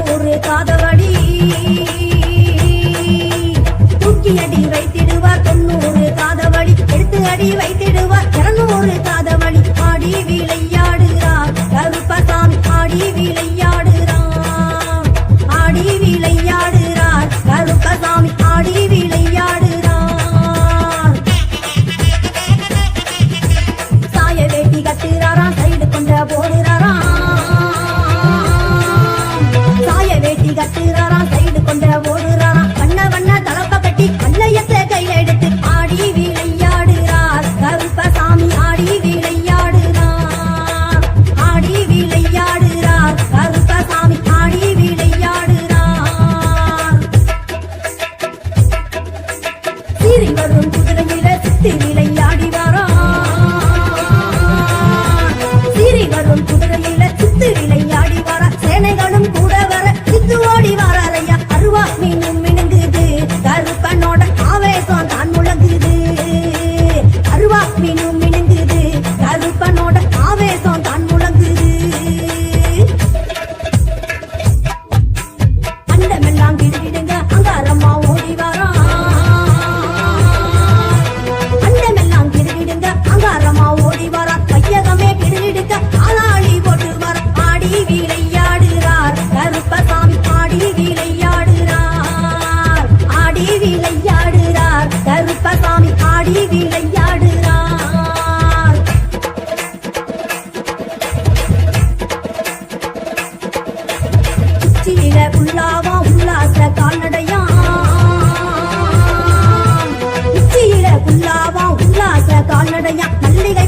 தொண்ணூறு காதவழி தூக்கி அடி வைத்திடுவார் 90 காதவழி எடுத்து அடி வைத்திடுவார் 200 காதவழி ஆடி விளையாடுகிறார் கருப்பசாமி ஆடி விளையாடுகிறார் ஆடி விளையாடுகிறார் கருப்பசாமி ஆடி விளையாடுகிறார் சாய வேட்டி கட்டுறாராம் சைடு கொண்ட போடுறாராம் சாய வேட்டி கட்டுறாராம் சைடு கொண்ட போடுறாராம் வண்ண வண்ண தலப்ப கட்டி கல்லையத்தை கையில எடுத்து ஆடி விளையாடுறார் கருப்பசாமி ஆடி விளையாடுறார் ஆடி விளையாடுறார் கருப்பசாமி ஆடி விளையாடுறார் சீறி வரும் குதிரையில சித்து விளையாடி சீறி வரும் குதிரையில சித்து விளையாடி வர சேனைகளும் கூட வர சித்து ஓடி வரையா அருவா மீனும் மினுங்குது கருப்பனோட ஆவேசம் தான் முழங்குது அருவா மீனும் மினுங்குது கருப்பனோட ஆவேசம் தான் முழங்குது அண்டமெல்லாம் கிடுகிடுங்க அங்காரம்மா ஓடி வரான் அண்டமெல்லாம் கிடுகிடுங்க அங்காரம்மா ஓடி வரா கையகமே கிடுகிடுங்க ஆளாளி போட்டு வர ஆடி விளையாடுறார் கருப்பசாமி ஆடி விளையாடுறார் ஆடி விளையாடுறார் கருப்பசாமி ஆடி விளையாடுறார் உச்சியில உள்ளாவா உல்லாச கால்நடையா உச்சியில உள்ளாவா உல்லாச கால்நடையா மல்லிகை